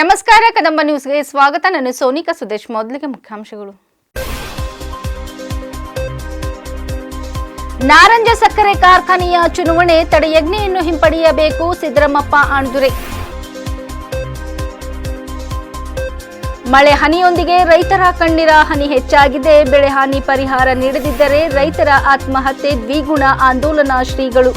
ನಮಸ್ಕಾರ ಕದಂಬ ನ್ಯೂಸ್ಗೆ ಸ್ವಾಗತ. ನಾನು ಸೋನಿಕಾ ಸುದೇಶ್. ಮೊದಲಿಗೆ ಮುಖ್ಯಾಂಶಗಳು. ನಾರಂಜ ಸಕ್ಕರೆ ಕಾರ್ಖಾನೆಯ ಚುನಾವಣೆ ತಡೆಯಜ್ಞೆಯನ್ನು ಹಿಂಪಡೆಯಬೇಕು, ಸಿದ್ದರಾಮಪ್ಪ ಆಣದುರೆ. ಮಳೆ ಹನಿಯೊಂದಿಗೆ ರೈತರ ಕಣ್ಣೀರ ಹನಿ ಹೆಚ್ಚಾಗಿದೆ. ಬೆಳೆ ಹಾನಿ ಪರಿಹಾರ ನೀಡದಿದ್ದರೆ ರೈತರ ಆತ್ಮಹತ್ಯೆ ದ್ವಿಗುಣ ಆಂದೋಲನ ಶ್ರೀಗಳು.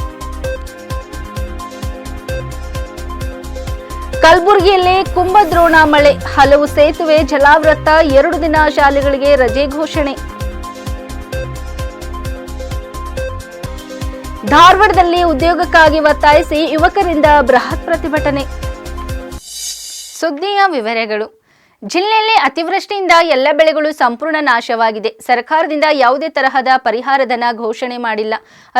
ಕಲಬುರಗಿಯಲ್ಲಿ ಕುಂಭದ್ರೋಣ ಮಳೆ, ಹಲವು ಸೇತುವೆ ಜಲಾವೃತ. 2 ದಿನ ಶಾಲೆಗಳಿಗೆ ರಜೆ ಘೋಷಣೆ. ಧಾರವಾಡದಲ್ಲಿ ಉದ್ಯೋಗಕ್ಕಾಗಿ ಒತ್ತಾಯಿಸಿ ಯುವಕರಿಂದ ಬೃಹತ್ ಪ್ರತಿಭಟನೆ. ಸುದ್ದಿಯ ವಿವರಗಳು. ಜಿಲ್ಲೆಯಲ್ಲಿ ಅತಿವೃಷ್ಟಿಯಿಂದ ಎಲ್ಲ ಬೆಳೆಗಳು ಸಂಪೂರ್ಣ ನಾಶವಾಗಿದೆ. ಸರ್ಕಾರದಿಂದ ಯಾವುದೇ ತರಹದ ಪರಿಹಾರಧನ ಘೋಷಣೆ ಮಾಡಿಲ್ಲ.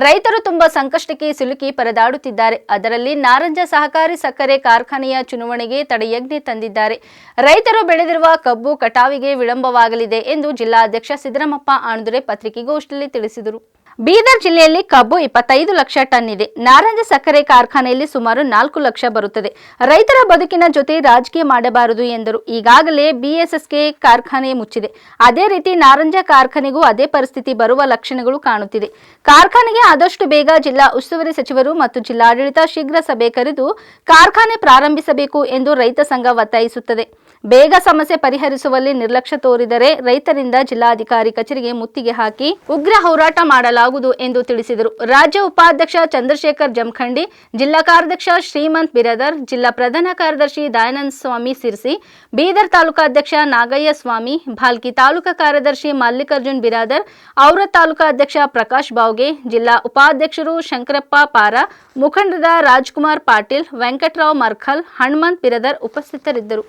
ರೈತರು ತುಂಬಾ ಸಂಕಷ್ಟಕ್ಕೆ ಸಿಲುಕಿ ಪರದಾಡುತ್ತಿದ್ದಾರೆ. ಅದರಲ್ಲಿ ನಾರಂಜ ಸಹಕಾರಿ ಸಕ್ಕರೆ ಕಾರ್ಖಾನೆಯ ಚುನಾವಣೆಗೆ ತಡೆಯಜ್ಞೆ ತಂದಿದ್ದಾರೆ. ರೈತರು ಬೆಳೆದಿರುವ ಕಬ್ಬು ಕಟಾವಿಗೆ ವಿಳಂಬವಾಗಲಿದೆ ಎಂದು ಜಿಲ್ಲಾಧ್ಯಕ್ಷ ಸಿದ್ದರಾಮಪ್ಪ ಆಣದುರೆ ಪತ್ರಿಕೆಗೋಷ್ಠಿಯಲ್ಲಿ ತಿಳಿಸಿದರು. ಬೀದರ್ ಜಿಲ್ಲೆಯಲ್ಲಿ ಕಬ್ಬು 25 ಲಕ್ಷ ಟನ್ ಇದೆ. ನಾರಂಜ ಸಕ್ಕರೆ ಕಾರ್ಖಾನೆಯಲ್ಲಿ ಸುಮಾರು 4 ಲಕ್ಷ ಬರುತ್ತದೆ. ರೈತರ ಬದುಕಿನ ಜೊತೆ ರಾಜಕೀಯ ಮಾಡಬಾರದು ಎಂದರು. ಈಗಾಗಲೇ ಬಿಎಸ್ಎಸ್ಕೆ ಕಾರ್ಖಾನೆ ಮುಚ್ಚಿದೆ. ಅದೇ ರೀತಿ ನಾರಂಜ ಕಾರ್ಖಾನೆಗೂ ಅದೇ ಪರಿಸ್ಥಿತಿ ಬರುವ ಲಕ್ಷಣಗಳು ಕಾಣುತ್ತಿದೆ. ಕಾರ್ಖಾನೆಗೆ ಆದಷ್ಟು ಬೇಗ ಜಿಲ್ಲಾ ಉಸ್ತುವಾರಿ ಸಚಿವರು ಮತ್ತು ಜಿಲ್ಲಾಡಳಿತ ಶೀಘ್ರ ಸಭೆ ಕರೆದು ಕಾರ್ಖಾನೆ ಪ್ರಾರಂಭಿಸಬೇಕು ಎಂದು ರೈತ ಸಂಘ ಒತ್ತಾಯಿಸುತ್ತದೆ. ಬೇಗ ಸಮಸ್ಯೆ ಪರಿಹರಿಸುವಲ್ಲಿ ನಿರ್ಲಕ್ಷ್ಯ ತೋರಿದರೆ ರೈತರಿಂದ ಜಿಲ್ಲಾಧಿಕಾರಿ ಕಚೇರಿಗೆ ಮುತ್ತಿಗೆ ಹಾಕಿ ಉಗ್ರ ಹೋರಾಟ ಮಾಡಲಾಗುವುದು ಎಂದು ತಿಳಿಸಿದರು. ರಾಜ್ಯ ಉಪಾಧ್ಯಕ್ಷ ಚಂದ್ರಶೇಖರ್ ಜಮಖಂಡಿ, ಜಿಲ್ಲಾ ಕಾರ್ಯಾಧ್ಯಕ್ಷ ಶ್ರೀಮಂತ್ ಬಿರಾದರ್, ಜಿಲ್ಲಾ ಪ್ರಧಾನ ಕಾರ್ಯದರ್ಶಿ ದಯಾನಂದ ಸ್ವಾಮಿ ಸಿರ್ಸಿ, ಬೀದರ್ ತಾಲೂಕಾಧ್ಯಕ್ಷ ನಾಗಯ್ಯ ಸ್ವಾಮಿ, ಭಾಲ್ಕಿ ತಾಲೂಕಾ ಕಾರ್ಯದರ್ಶಿ ಮಲ್ಲಿಕಾರ್ಜುನ್ ಬಿರಾದರ್, ಔರತ್ ತಾಲೂಕಾಧ್ಯಕ್ಷ ಪ್ರಕಾಶ್ ಬಾವ್ಗೆ, ಜಿಲ್ಲಾ ಉಪಾಧ್ಯಕ್ಷರು ಶಂಕರಪ್ಪ ಪಾರ, ಮುಖಂಡರಾದ ರಾಜ್ಕುಮಾರ್ ಪಾಟೀಲ್, ವೆಂಕಟರಾವ್ ಮರ್ಖಲ್, ಹನುಮಂತ್ ಬಿರಾದರ್ ಉಪಸ್ಥಿತರಿದ್ದರು.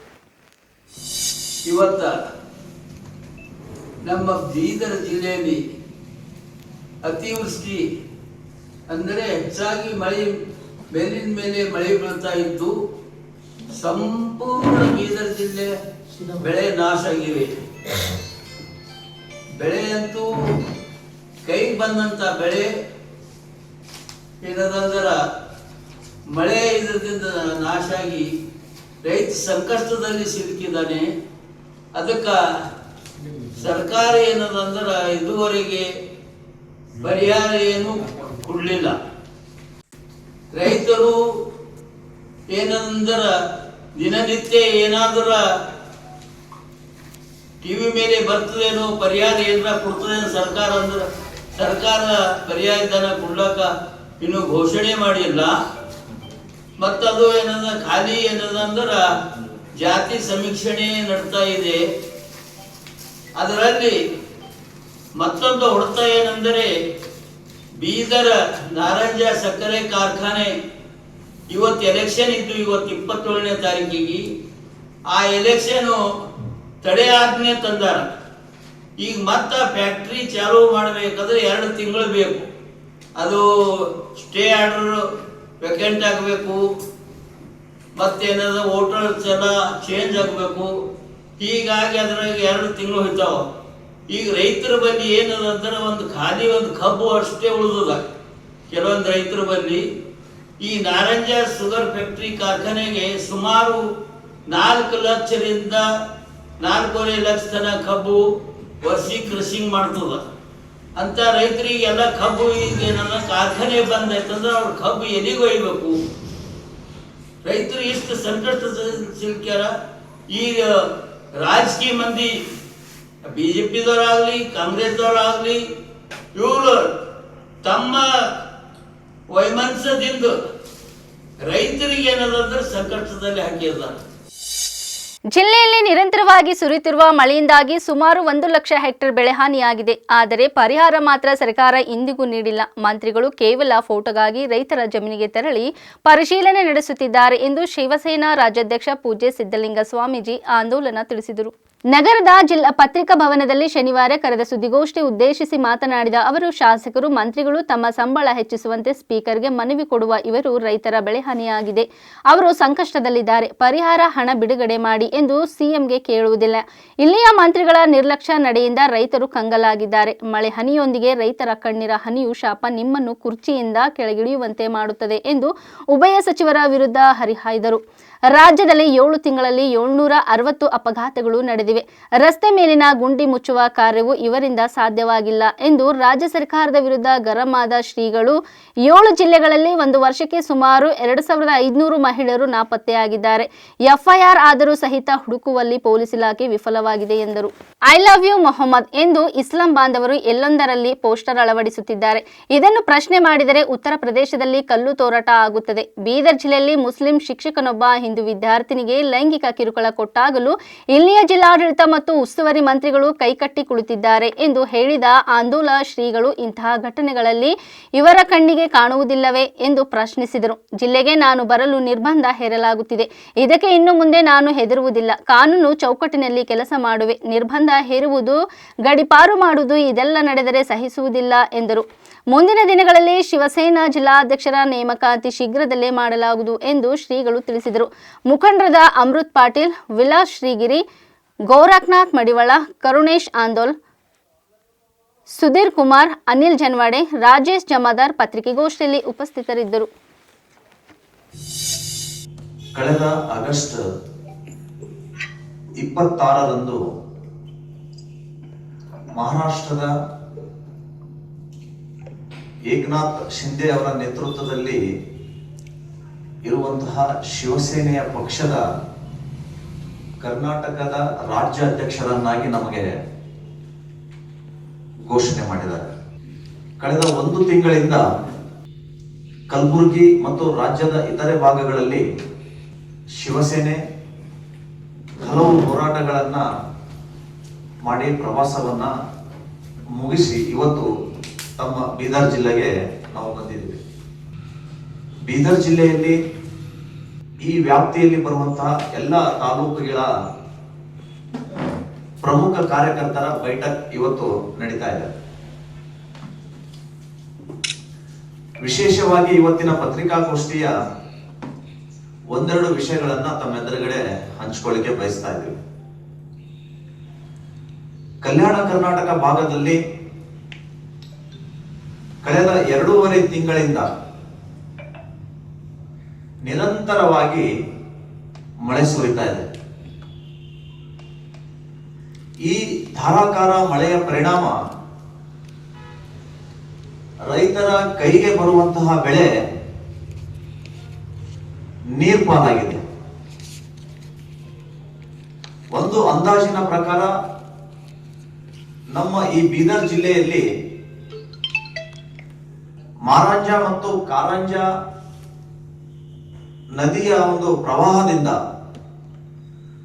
ಇವತ್ತ ನಮ್ಮ ಬೀದರ್ ಜಿಲ್ಲೆಯಲ್ಲಿ ಅತಿವೃಷ್ಟಿ ಅಂದರೆ ಹೆಚ್ಚಾಗಿ ಮಳೆ ಮೇಲಿನ ಮೇಲೆ ಮಳೆ ಬೀಳ್ತಾ ಇದ್ದು ಸಂಪೂರ್ಣ ಬೀದರ್ ಜಿಲ್ಲೆ ಬೆಳೆ ನಾಶ ಆಗಿವೆ. ಬೆಳೆ ಅಂತೂ ಕೈಗೆ ಬಂದಂತ ಬೆಳೆ ಏನದಂದ್ರ ಮಳೆ ಇದರಿಂದ ನಾಶ ಆಗಿ ರೈತ ಸಂಕಷ್ಟದಲ್ಲಿ ಸಿಲುಕಿದ್ದಾನೆ. ಅದಕ್ಕೆ ಸರ್ಕಾರ ಏನದಂದ್ರೆ ಇದುವರೆಗೆ ಪರಿಹಾರ ಏನು ಕೊಡಲಿಲ್ಲ. ರೈತರು ಏನಂದ್ರ ದಿನನಿತ್ಯ ಏನಾದ್ರ ಟಿವಿ ಮೇಲೆ ಬರ್ತದೇನೋ ಪರಿಹಾರ ಏನಾರ ಕೊಡ್ತದೇನೋ ಸರ್ಕಾರ ಅಂದ್ರೆ ಸರ್ಕಾರ ಪರಿಹಾರ ಧನ ಕೊಡ್ಲಕ್ಕ ಇನ್ನು ಘೋಷಣೆ ಮಾಡಿಲ್ಲ. ಮತ್ತದು ಏನಂದ್ರೆ ಖಾಲಿ ಏನದಂದ್ರ ಜಾತಿ ಸಮೀಕ್ಷಣೆ ನಡ್ತಾ ಇದೆ. ಅದರಲ್ಲಿ ಮತ್ತೊಂದು ಹೊಡೆತ ಏನೆಂದರೆ ಬೀದರ್ ನಾರಂಜ ಸಕ್ಕರೆ ಕಾರ್ಖಾನೆ ಇವತ್ತು ಎಲೆಕ್ಷನ್ ಇದ್ದು, ಇವತ್ತು 27ನೇ ತಾರೀಕಿಗೆ ಆ ಎಲೆಕ್ಷನ್ ತಡೆ ಆಜ್ಞೆ ತಂದಾರ. ಈಗ ಮತ್ತ ಫ್ಯಾಕ್ಟ್ರಿ ಚಾಲೂ ಮಾಡಬೇಕಾದ್ರೆ 2 ತಿಂಗಳು ಬೇಕು. ಅದು ಸ್ಟೇ ಆರ್ಡರ್ ವೇಕೆಂಟ್ ಆಗಬೇಕು, ಮತ್ತೇನಾದ ವೋಟರ್ಸ್ ಎಲ್ಲ ಚೇಂಜ್ ಆಗಬೇಕು. ಹೀಗಾಗಿ ಅದ್ರಾಗ 2 ತಿಂಗಳು ಹೋಯ್ತಾವ. ಈಗ ರೈತರ ಬಳಿ ಏನದಂದ್ರೆ ಒಂದು ಖಾಲಿ ಒಂದು ಕಬ್ಬು ಅಷ್ಟೇ ಉಳಿದದ ಕೆಲವೊಂದು ರೈತರ ಬಳಿ. ಈ ನಾರಂಜ ಶುಗರ್ ಫ್ಯಾಕ್ಟ್ರಿ ಕಾರ್ಖಾನೆಗೆ ಸುಮಾರು 4 ಲಕ್ಷದಿಂದ 4.5 ಲಕ್ಷ ತನ ಕಬ್ಬು ವರ್ಷಿಗೆ ಕೃಷಿಂಗ್ ಮಾಡ್ತದ. ಅಂತ ರೈತರಿಗೆ ಎಲ್ಲ ಕಬ್ಬು ಈಗ ಏನನ್ನ ಕಾರ್ಖಾನೆ ಬಂದೈತಂದ್ರೆ ಅವ್ರ ಕಬ್ಬು ಎಲ್ಲಿಗೆ ಒಯ್ಬೇಕು? ರೈತರು ಇಷ್ಟು ಸಂಕಷ್ಟ ಸಿಲ್ಕ್ಯಾರ. ಈಗ ರಾಜಕೀಯ ಮಂದಿ ಬಿಜೆಪಿದವರಾಗ್ಲಿ ಕಾಂಗ್ರೆಸ್ದವರಾಗ್ಲಿ ಇವರು ತಮ್ಮ ವೈಮನಸ್ಯದಿಂದ ರೈತರಿಗೆ ಏನದಂದ್ರೆ ಸಂಕಷ್ಟದಲ್ಲಿ ಹಾಕಿದ್ದಾರೆ. ಜಿಲ್ಲೆಯಲ್ಲಿ ನಿರಂತರವಾಗಿ ಸುರಿಯುತ್ತಿರುವ ಮಳೆಯಿಂದಾಗಿ ಸುಮಾರು 1 ಲಕ್ಷ ಹೆಕ್ಟೇರ್ ಬೆಳೆ ಹಾನಿಯಾಗಿದೆ. ಆದರೆ ಪರಿಹಾರ ಮಾತ್ರ ಸರ್ಕಾರ ಇಂದಿಗೂ ನೀಡಿಲ್ಲ. ಮಂತ್ರಿಗಳು ಕೇವಲ ಫೋಟೋಗಾಗಿ ರೈತರ ಜಮೀನಿಗೆ ತೆರಳಿ ಪರಿಶೀಲನೆ ನಡೆಸುತ್ತಿದ್ದಾರೆ ಎಂದು ಶಿವಸೇನಾ ರಾಜ್ಯಾಧ್ಯಕ್ಷ ಪೂಜ್ಯ ಸಿದ್ದಲಿಂಗ ಸ್ವಾಮೀಜಿ ಆಂದೋಲನ ತಿಳಿಸಿದರು. ನಗರದ ಜಿಲ್ಲಾ ಪತ್ರಿಕಾ ಭವನದಲ್ಲಿ ಶನಿವಾರ ಕರೆದ ಸುದ್ದಿಗೋಷ್ಠಿ ಉದ್ದೇಶಿಸಿ ಮಾತನಾಡಿದ ಅವರು, ಶಾಸಕರು ಮಂತ್ರಿಗಳು ತಮ್ಮ ಸಂಬಳ ಹೆಚ್ಚಿಸುವಂತೆ ಸ್ಪೀಕರ್ಗೆ ಮನವಿ ಕೊಡುವ ಇವರು ರೈತರ ಬೆಳೆ ಹಾನಿಯಾಗಿದೆ, ಅವರು ಸಂಕಷ್ಟದಲ್ಲಿದ್ದಾರೆ, ಪರಿಹಾರ ಹಣ ಬಿಡುಗಡೆ ಮಾಡಿ ಎಂದು ಸಿಎಂಗೆ ಕೇಳುವುದಿಲ್ಲ. ಇಲ್ಲಿಯ ಮಂತ್ರಿಗಳ ನಿರ್ಲಕ್ಷ್ಯ ನಡೆಯಿಂದ ರೈತರು ಕಂಗಾಲಾಗಿದ್ದಾರೆ. ಮಳೆ ಹನಿಯೊಂದಿಗೆ ರೈತರ ಕಣ್ಣೀರ ಹನಿಯು ಶಾಪ ನಿಮ್ಮನ್ನು ಕುರ್ಚಿಯಿಂದ ಕೆಳಗಿಳಿಯುವಂತೆ ಮಾಡುತ್ತದೆ ಎಂದು ಉಭಯ ಸಚಿವರ ವಿರುದ್ಧ ಹರಿಹಾಯ್ದರು. ರಾಜ್ಯದಲ್ಲಿ 7 ತಿಂಗಳಲ್ಲಿ 760 ಅಪಘಾತಗಳು ನಡೆದಿವೆ. ರಸ್ತೆ ಮೇಲಿನ ಗುಂಡಿ ಮುಚ್ಚುವ ಕಾರ್ಯವು ಇವರಿಂದ ಸಾಧ್ಯವಾಗಿಲ್ಲ ಎಂದು ರಾಜ್ಯ ಸರ್ಕಾರದ ವಿರುದ್ಧ ಗರಂ ಆದ ಶ್ರೀಗಳು 7 ಜಿಲ್ಲೆಗಳಲ್ಲಿ ಒಂದು ವರ್ಷಕ್ಕೆ ಸುಮಾರು 2500 ಮಹಿಳೆಯರು ನಾಪತ್ತೆಯಾಗಿದ್ದಾರೆ. ಎಫ್ಐಆರ್ ಆದರೂ ಸಹಿತ ಹುಡುಕುವಲ್ಲಿ ಪೊಲೀಸ್ ಇಲಾಖೆ ವಿಫಲವಾಗಿದೆ ಎಂದರು. ಐ ಲವ್ ಯು ಮೊಹಮ್ಮದ್ ಎಂದು ಇಸ್ಲಾಂ ಬಾಂಧವರು ಎಲ್ಲೊಂದರಲ್ಲಿ ಪೋಸ್ಟರ್ ಅಳವಡಿಸುತ್ತಿದ್ದಾರೆ. ಇದನ್ನು ಪ್ರಶ್ನೆ ಮಾಡಿದರೆ ಉತ್ತರ ಪ್ರದೇಶದಲ್ಲಿ ಕಲ್ಲು ತೋರಾಟ ಆಗುತ್ತದೆ. ಬೀದರ್ ಜಿಲ್ಲೆಯಲ್ಲಿ ಮುಸ್ಲಿಂ ಶಿಕ್ಷಕನೊಬ್ಬ ಹಿಂದೂ ವಿದ್ಯಾರ್ಥಿನಿಗೆ ಲೈಂಗಿಕ ಕಿರುಕುಳ ಕೊಟ್ಟಾಗಲೂ ಇಲ್ಲಿಯ ಜಿಲ್ಲಾಡಳಿತ ಮತ್ತು ಉಸ್ತುವಾರಿ ಮಂತ್ರಿಗಳು ಕೈಕಟ್ಟಿ ಕುಳಿತಿದ್ದಾರೆ ಎಂದು ಹೇಳಿದ ಆಂದೋಲ ಶ್ರೀಗಳು ಇಂತಹ ಘಟನೆಗಳಲ್ಲಿ ಇವರ ಕಣ್ಣಿಗೆ ಕಾಣುವುದಿಲ್ಲವೇ ಎಂದು ಪ್ರಶ್ನಿಸಿದರು. ಜಿಲ್ಲೆಗೆ ನಾನು ಬರಲು ನಿರ್ಬಂಧ ಹೇರಲಾಗುತ್ತಿದೆ. ಇದಕ್ಕೆ ಇನ್ನು ಮುಂದೆ ನಾನು ಹೆದರುವುದಿಲ್ಲ. ಕಾನೂನು ಚೌಕಟ್ಟಿನಲ್ಲಿ ಕೆಲಸ ಮಾಡುವೆ. ನಿರ್ಬಂಧ ಹೇರುವುದು, ಗಡಿಪಾರು ಮಾಡುವುದು ಇದೆಲ್ಲ ನಡೆದರೆ ಸಹಿಸುವುದಿಲ್ಲ ಎಂದರು. ಮುಂದಿನ ದಿನಗಳಲ್ಲಿ ಶಿವಸೇನಾ ಜಿಲ್ಲಾಧ್ಯಕ್ಷರ ನೇಮಕಾತಿ ಶೀಘ್ರದಲ್ಲೇ ಮಾಡಲಾಗುವುದು ಎಂದು ಶ್ರೀಗಳು ತಿಳಿಸಿದರು. ಮುಖಂಡರಾದ ಅಮೃತ್ ಪಾಟೀಲ್, ವಿಲಾಸ್ ಶ್ರೀಗಿರಿ, ಗೋರಖನಾಥ್ ಮಡಿವಾಳ, ಕರುಣೇಶ್ ಆಂದೋಲ್, ಸುಧೀರ್ ಕುಮಾರ್, ಅನಿಲ್ ಜನವಾಡೆ, ರಾಜೇಶ್ ಜಮಾದಾರ್ ಪತ್ರಿಕೆಗೋಷ್ಠಿಯಲ್ಲಿ ಉಪಸ್ಥಿತರಿದ್ದರು. ಕಳೆದ ಆಗಸ್ಟ್ 26ರಂದು ಮಹಾರಾಷ್ಟ್ರದ ಏಕನಾಥ್ ಶಿಂದೆ ಅವರ ನೇತೃತ್ವದಲ್ಲಿ ಇರುವಂತಹ ಶಿವಸೇನೆಯ ಪಕ್ಷದ ಕರ್ನಾಟಕದ ರಾಜ್ಯಾಧ್ಯಕ್ಷರನ್ನಾಗಿ ನಮಗೆ ಘೋಷಣೆ ಮಾಡಿದ್ದಾರೆ. ಕಳೆದ 1 ತಿಂಗಳಿಂದ ಕಲಬುರಗಿ ಮತ್ತು ರಾಜ್ಯದ ಇತರೆ ಭಾಗಗಳಲ್ಲಿ ಶಿವಸೇನೆ ಹಲವು ಹೋರಾಟಗಳನ್ನ ಮಾಡಿ ಪ್ರವಾಸವನ್ನ ಮುಗಿಸಿ ಇವತ್ತು ತಮ್ಮ ಬೀದರ್ ಜಿಲ್ಲೆಗೆ ನಾವು ಬಂದಿದ್ದೀವಿ. ಬೀದರ್ ಜಿಲ್ಲೆಯಲ್ಲಿ ಈ ವ್ಯಾಪ್ತಿಯಲ್ಲಿ ಬರುವಂತಹ ಎಲ್ಲ ತಾಲೂಕುಗಳ ಪ್ರಮುಖ ಕಾರ್ಯಕರ್ತರ ಬೈಠಕ್ ಇವತ್ತು ನಡೀತಾ ಇದೆ. ವಿಶೇಷವಾಗಿ ಇವತ್ತಿನ ಪತ್ರಿಕಾಗೋಷ್ಠಿಯ ಒಂದೆರಡು ವಿಷಯಗಳನ್ನ ತಮ್ಮೆದುರುಗಡೆ ಹಂಚಿಕೊಳ್ಳಿಕ್ಕೆ ಬಯಸ್ತಾ ಇದ್ದೀವಿ. ಕಲ್ಯಾಣ ಕರ್ನಾಟಕ ಭಾಗದಲ್ಲಿ ಕಳೆದ 2.5 ತಿಂಗಳಿಂದ ನಿರಂತರವಾಗಿ ಮಳೆ ಸುರಿತಾ ಇದೆ. ಈ ಧಾರಾಕಾರ ಮಳೆಯ ಪರಿಣಾಮ ರೈತರ ಕೈಗೆ ಬರುವಂತಹ ಬೆಳೆ ನೀರ್ಪಾಲಾಗಿದೆ. ಒಂದು ಅಂದಾಜಿನ ಪ್ರಕಾರ ನಮ್ಮ ಈ ಬೀದರ್ ಜಿಲ್ಲೆಯಲ್ಲಿ ಮಾರಂಜ ಮತ್ತು ಕಾರಂಜ ನದಿಯ ಒಂದು ಪ್ರವಾಹದಿಂದ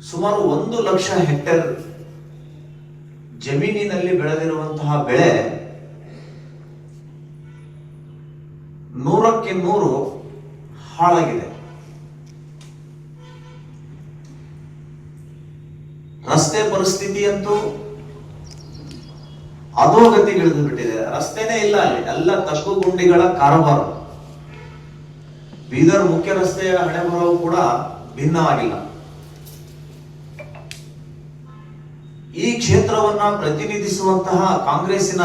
ಸುಮಾರು 1 ಲಕ್ಷ ಹೆಕ್ಟೇರ್ ಜಮೀನಿನಲ್ಲಿ ಬೆಳೆದಿರುವಂತಹ ಬೆಳೆ 100ಕ್ಕೆ 100 ಹಾಳಾಗಿದೆ. ರಸ್ತೆ ಪರಿಸ್ಥಿತಿ ಅಂತೂ ಅಧೋಗತಿಗಿಳಿದು ಬಿಟ್ಟಿದೆ. ರಸ್ತೆನೇ ಇಲ್ಲ, ಅಲ್ಲಿ ಎಲ್ಲ ತಗ್ಗು ಗುಂಡಿಗಳ ಕಾರವಾರ. ಬೀದರ್ ಮುಖ್ಯ ರಸ್ತೆಯ ಹಣೆಬರಹವು ಕೂಡ ಭಿನ್ನವಾಗಿಲ್ಲ. ಈ ಕ್ಷೇತ್ರವನ್ನ ಪ್ರತಿನಿಧಿಸುವಂತಹ ಕಾಂಗ್ರೆಸ್ಸಿನ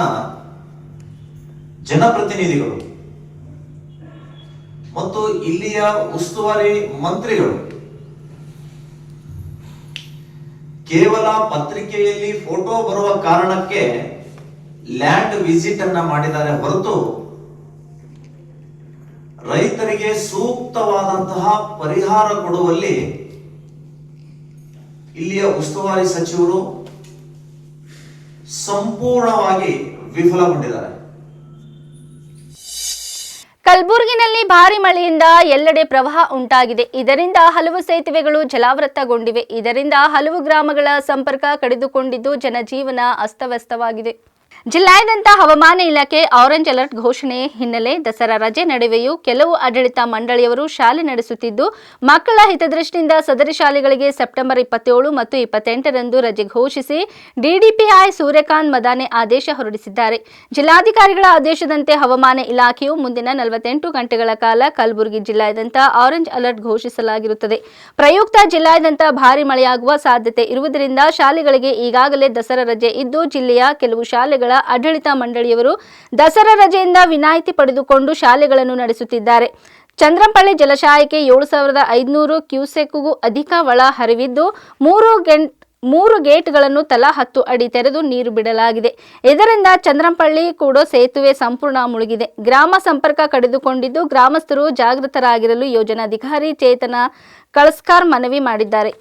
ಜನಪ್ರತಿನಿಧಿಗಳು ಮತ್ತು ಇಲ್ಲಿಯ ಉಸ್ತುವಾರಿ ಮಂತ್ರಿಗಳು ಕೇವಲ ಪತ್ರಿಕೆಯಲ್ಲಿ ಫೋಟೋ ಬರುವ ಕಾರಣಕ್ಕೆ ಲ್ಯಾಂಡ್ ವಿಸಿಟ್ ಅನ್ನ ಮಾಡಿದ್ದಾರೆ ಹೊರತು ರೈತರಿಗೆ ಸೂಕ್ತವಾದಂತಹ ಪರಿಹಾರ ಕೊಡುವಲ್ಲಿ ಇಲ್ಲಿಯ ಉಸ್ತುವಾರಿ ಸಚಿವರು ಸಂಪೂರ್ಣವಾಗಿ ವಿಫಲಗೊಂಡಿದ್ದಾರೆ. ಕಲಬುರಗಿನಲ್ಲಿ ಭಾರಿ ಮಳೆಯಿಂದ ಎಲ್ಲೆಡೆ ಪ್ರವಾಹ ಉಂಟಾಗಿದೆ. ಇದರಿಂದ ಹಲವು ಸೇತುವೆಗಳು ಜಲಾವೃತಗೊಂಡಿವೆ. ಇದರಿಂದ ಹಲವು ಗ್ರಾಮಗಳ ಸಂಪರ್ಕ ಕಡಿದುಕೊಂಡಿದ್ದು ಜನಜೀವನ ಅಸ್ತವ್ಯಸ್ತವಾಗಿದೆ. ಜಿಲ್ಲಾದ್ಯಂತ ಹವಾಮಾನ ಇಲಾಖೆ ಆರೆಂಜ್ ಅಲರ್ಟ್ ಘೋಷಣೆ ಹಿನ್ನೆಲೆ ದಸರಾ ರಜೆ ನಡುವೆಯೂ ಕೆಲವು ಆಡಳಿತ ಮಂಡಳಿಯವರು ಶಾಲೆ ನಡೆಸುತ್ತಿದ್ದು, ಮಕ್ಕಳ ಹಿತದೃಷ್ಟಿಯಿಂದ ಸದರಿ ಶಾಲೆಗಳಿಗೆ ಸೆಪ್ಟೆಂಬರ್ 27 ಮತ್ತು 28ರಂದು ರಜೆ ಘೋಷಿಸಿ ಡಿಡಿಪಿಐ ಸೂರ್ಯಕಾಂತ್ ಮದಾನೆ ಆದೇಶ ಹೊರಡಿಸಿದ್ದಾರೆ. ಜಿಲ್ಲಾಧಿಕಾರಿಗಳ ಆದೇಶದಂತೆ ಹವಾಮಾನ ಇಲಾಖೆಯು ಮುಂದಿನ 48 ಗಂಟೆಗಳ ಕಾಲ ಕಲಬುರಗಿ ಜಿಲ್ಲಾದ್ಯಂತ ಆರೆಂಜ್ ಅಲರ್ಟ್ ಘೋಷಿಸಲಾಗಿರುತ್ತದೆ. ಪ್ರಯುಕ್ತ ಜಿಲ್ಲಾದ್ಯಂತ ಭಾರಿ ಮಳೆಯಾಗುವ ಸಾಧ್ಯತೆ ಇರುವುದರಿಂದ ಶಾಲೆಗಳಿಗೆ ಈಗಾಗಲೇ ದಸರಾ ರಜೆ ಇದ್ದು, ಜಿಲ್ಲೆಯ ಕೆಲವು ಶಾಲೆಗಳ ಆಡಳಿತ ಮಂಡಳಿಯವರು ದಸರಾ ರಜೆಯಿಂದ ವಿನಾಯಿತಿ ಪಡೆದುಕೊಂಡು ಶಾಲೆಗಳನ್ನು ನಡೆಸುತ್ತಿದ್ದಾರೆ. ಚಂದ್ರಂಪಳ್ಳಿ ಜಲಾಶಯಕ್ಕೆ 7,500 ಕ್ಯೂಸೆಕ್ಗೂ ಅಧಿಕ ಒಳ ಹರಿವಿದ್ದು 3 ಗೇಟ್ಗಳನ್ನು ತಲಾ 10 ಅಡಿ ತೆರೆದು ನೀರು ಬಿಡಲಾಗಿದೆ. ಇದರಿಂದ ಚಂದ್ರಂಪಳ್ಳಿ ಕೂಡೋ ಸೇತುವೆ ಸಂಪೂರ್ಣ ಮುಳುಗಿದೆ. ಗ್ರಾಮ ಸಂಪರ್ಕ ಕಡಿದುಕೊಂಡಿದ್ದು ಗ್ರಾಮಸ್ಥರು ಜಾಗೃತರಾಗಿರಲು ಯೋಜನಾಧಿಕಾರಿ ಚೇತನ ಕಳಸ್ಕಾರ್ ಮನವಿ ಮಾಡಿದ್ದಾರೆ.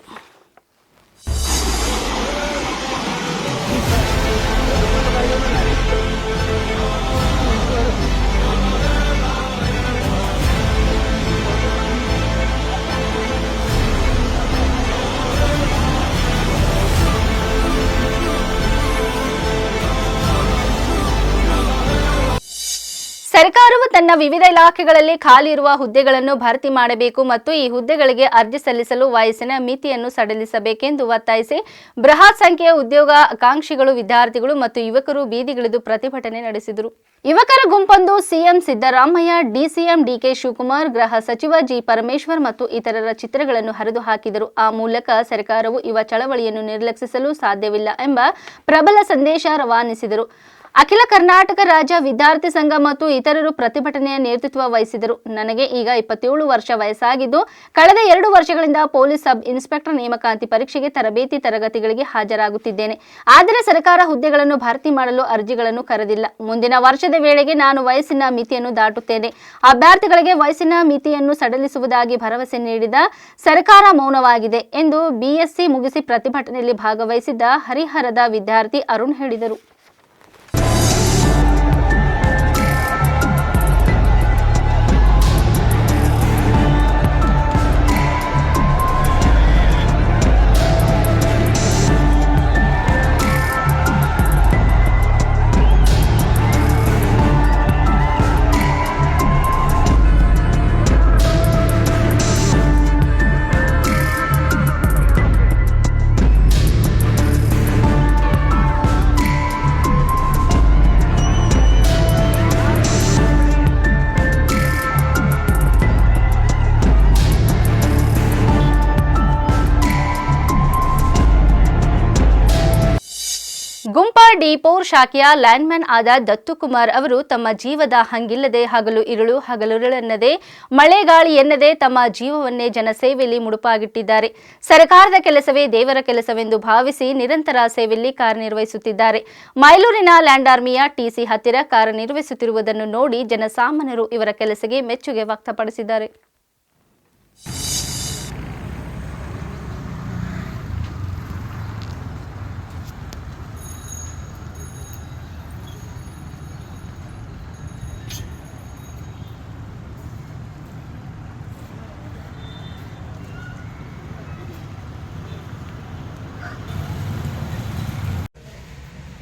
ಸರ್ಕಾರವು ತನ್ನ ವಿವಿಧ ಇಲಾಖೆಗಳಲ್ಲಿ ಖಾಲಿ ಇರುವ ಹುದ್ದೆಗಳನ್ನು ಭರ್ತಿ ಮಾಡಬೇಕು ಮತ್ತು ಈ ಹುದ್ದೆಗಳಿಗೆ ಅರ್ಜಿ ಸಲ್ಲಿಸಲು ವಯಸ್ಸಿನ ಮಿತಿಯನ್ನು ಸಡಿಲಿಸಬೇಕೆಂದು ಒತ್ತಾಯಿಸಿ ಬೃಹತ್ ಸಂಖ್ಯೆಯ ಉದ್ಯೋಗ ಆಕಾಂಕ್ಷಿಗಳು, ವಿದ್ಯಾರ್ಥಿಗಳು ಮತ್ತು ಯುವಕರು ಬೀದಿಗಿಳಿದು ಪ್ರತಿಭಟನೆ ನಡೆಸಿದರು. ಯುವಕರ ಗುಂಪೊಂದು ಸಿಎಂ ಸಿದ್ದರಾಮಯ್ಯ, ಡಿಸಿಎಂ ಡಿಕೆ ಶಿವಕುಮಾರ್, ಗೃಹ ಸಚಿವ ಜಿ ಪರಮೇಶ್ವರ್ ಮತ್ತು ಇತರರ ಚಿತ್ರಗಳನ್ನು ಹರಿದು ಹಾಕಿದರು. ಆ ಮೂಲಕ ಸರ್ಕಾರವು ಯುವ ಚಳವಳಿಯನ್ನು ನಿರ್ಲಕ್ಷಿಸಲು ಸಾಧ್ಯವಿಲ್ಲ ಎಂಬ ಪ್ರಬಲ ಸಂದೇಶ ರವಾನಿಸಿದರು. ಅಖಿಲ ಕರ್ನಾಟಕ ರಾಜ್ಯ ವಿದ್ಯಾರ್ಥಿ ಸಂಘ ಮತ್ತು ಇತರರು ಪ್ರತಿಭಟನೆಯ ನೇತೃತ್ವ ವಹಿಸಿದರು. ನನಗೆ ಈಗ 27 ವರ್ಷ ವಯಸ್ಸಾಗಿದ್ದು ಕಳೆದ 2 ವರ್ಷಗಳಿಂದ ಪೊಲೀಸ್ ಸಬ್ ಇನ್ಸ್ಪೆಕ್ಟರ್ ನೇಮಕಾತಿ ಪರೀಕ್ಷೆಗೆ ತರಬೇತಿ ತರಗತಿಗಳಿಗೆ ಹಾಜರಾಗುತ್ತಿದ್ದೇನೆ. ಆದರೆ ಸರ್ಕಾರ ಹುದ್ದೆಗಳನ್ನು ಭರ್ತಿ ಮಾಡಲು ಅರ್ಜಿಗಳನ್ನು ಕರೆದಿಲ್ಲ. ಮುಂದಿನ ವರ್ಷದ ವೇಳೆಗೆ ನಾನು ವಯಸ್ಸಿನ ಮಿತಿಯನ್ನು ದಾಟುತ್ತೇನೆ. ಅಭ್ಯರ್ಥಿಗಳಿಗೆ ವಯಸ್ಸಿನ ಮಿತಿಯನ್ನು ಸಡಿಲಿಸುವುದಾಗಿ ಭರವಸೆ ನೀಡಿದ ಸರ್ಕಾರ ಮೌನವಾಗಿದೆ ಎಂದು ಬಿಎಸ್ಸಿ ಮುಗಿಸಿ ಪ್ರತಿಭಟನೆಯಲ್ಲಿ ಭಾಗವಹಿಸಿದ್ದ ಹರಿಹರದ ವಿದ್ಯಾರ್ಥಿ ಅರುಣ್ ಹೇಳಿದರು. ಗುಂಪಾ ಡಿ4 ಶಾಖೆಯ ಲ್ಯಾಂಡ್ಮ್ಯಾನ್ ಆದ ದತ್ತುಕುಮಾರ್ ಅವರು ತಮ್ಮ ಜೀವದ ಹಂಗಿಲ್ಲದೆ ಹಗಲು ಹಗಲಿರುಳೆನ್ನದೆ ಮಳೆ ಗಾಳಿ ಎನ್ನದೆ ತಮ್ಮ ಜೀವವನ್ನೇ ಜನಸೇವೆಯಲ್ಲಿ ಮುಡುಪಾಗಿಟ್ಟಿದ್ದಾರೆ. ಸರ್ಕಾರದ ಕೆಲಸವೇ ದೇವರ ಕೆಲಸವೆಂದು ಭಾವಿಸಿ ನಿರಂತರ ಸೇವೆಯಲ್ಲಿ ಕಾರ್ಯನಿರ್ವಹಿಸುತ್ತಿದ್ದಾರೆ. ಮೈಲೂರಿನ ಲ್ಯಾಂಡ್ ಆರ್ಮಿಯ ಟಿಸಿ ಹತ್ತಿರ ಕಾರ್ಯನಿರ್ವಹಿಸುತ್ತಿರುವುದನ್ನು ನೋಡಿ ಜನಸಾಮಾನ್ಯರು ಇವರ ಕೆಲಸಕ್ಕೆ ಮೆಚ್ಚುಗೆ ವ್ಯಕ್ತಪಡಿಸಿದ್ದಾರೆ.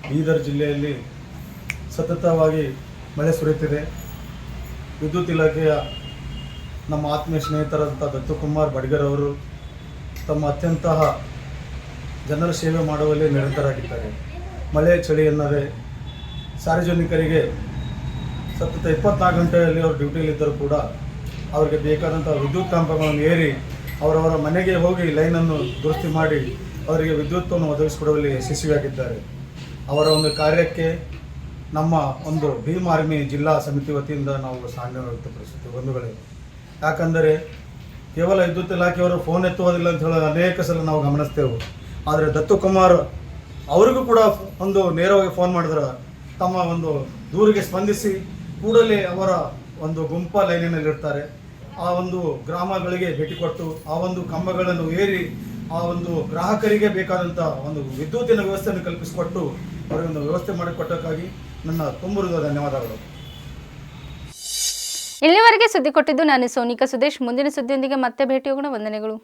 ಬೀದರ್ ಜಿಲ್ಲೆಯಲ್ಲಿ ಸತತವಾಗಿ ಮಳೆ ಸುರಿಯುತ್ತಿದೆ. ವಿದ್ಯುತ್ ಇಲಾಖೆಯ ನಮ್ಮ ಆತ್ಮೀಯ ಸ್ನೇಹಿತರಾದಂಥ ದತ್ತುಕುಮಾರ್ ಬಡ್ಗರ್ ಅವರು ತಮ್ಮ ಅತ್ಯಂತ ಜನರ ಸೇವೆ ಮಾಡುವಲ್ಲಿ ನಿರಂತರಾಗಿದ್ದಾರೆ. ಮಳೆ ಚಳಿ ಎನ್ನದೆ ಸಾರ್ವಜನಿಕರಿಗೆ ಸತತ 24 ಗಂಟೆಯಲ್ಲಿ ಅವರು ಡ್ಯೂಟಿಯಲ್ಲಿದ್ದರೂ ಕೂಡ ಅವರಿಗೆ ಬೇಕಾದಂಥ ವಿದ್ಯುತ್ ಕಂಬಗಳನ್ನು ಏರಿ ಅವರವರ ಮನೆಗೆ ಹೋಗಿ ಲೈನನ್ನು ದುರಸ್ತಿ ಮಾಡಿ ಅವರಿಗೆ ವಿದ್ಯುತ್ತನ್ನು ಒದಗಿಸಿಕೊಡುವಲ್ಲಿ ಯಶಸ್ವಿಯಾಗಿದ್ದಾರೆ. ಅವರ ಒಂದು ಕಾರ್ಯಕ್ಕೆ ನಮ್ಮ ಒಂದು ಭೀಮ್ ಆರ್ಮಿ ಜಿಲ್ಲಾ ಸಮಿತಿ ವತಿಯಿಂದ ನಾವು ಸಾಧನೆ ವ್ಯಕ್ತಪಡಿಸುತ್ತೇವೆ ಬಂಧುಗಳೇ. ಯಾಕಂದರೆ ಕೇವಲ ವಿದ್ಯುತ್ ಇಲಾಖೆಯವರು ಫೋನ್ ಎತ್ತುವುದಿಲ್ಲ ಅಂತ ಹೇಳೋದು ಅನೇಕ ಸಲ ನಾವು ಗಮನಿಸ್ತೇವೆ. ಆದರೆ ದತ್ತುಕುಮಾರ್ ಅವರಿಗೂ ಕೂಡ ಒಂದು ನೇರವಾಗಿ ಫೋನ್ ಮಾಡಿದ್ರೆ ತಮ್ಮ ಒಂದು ದೂರಿಗೆ ಸ್ಪಂದಿಸಿ ಕೂಡಲೇ ಅವರ ಒಂದು ಗುಂಪಾ ಲೈನಿನಲ್ಲಿರ್ತಾರೆ. ಆ ಒಂದು ಗ್ರಾಮಗಳಿಗೆ ಭೇಟಿ ಕೊಟ್ಟು ಆ ಒಂದು ಕಂಬಗಳನ್ನು ಏರಿ ಆ ಒಂದು ಗ್ರಾಹಕರಿಗೆ ಬೇಕಾದಂಥ ಒಂದು ವಿದ್ಯುತ್ತಿನ ವ್ಯವಸ್ಥೆಯನ್ನು ಕಲ್ಪಿಸಿಕೊಟ್ಟು ಅವರಿಗೆ ಒಂದು ವ್ಯವಸ್ಥೆ ಮಾಡಿಕೊಟ್ಟಕ್ಕಾಗಿ ನನ್ನ ತುಂಬುರಿದ ಧನ್ಯವಾದಗಳು. ಇಲ್ಲಿವರೆಗೆ ಸುದ್ದಿ ಕೊಟ್ಟಿದ್ದು ನಾನು ಸೋನಿಕಾ ಸುದೇಶ್. ಮುಂದಿನ ಸುದ್ದಿಯೊಂದಿಗೆ ಮತ್ತೆ ಭೇಟಿಯಾಗೋಣ. ವಂದನೆಗಳು.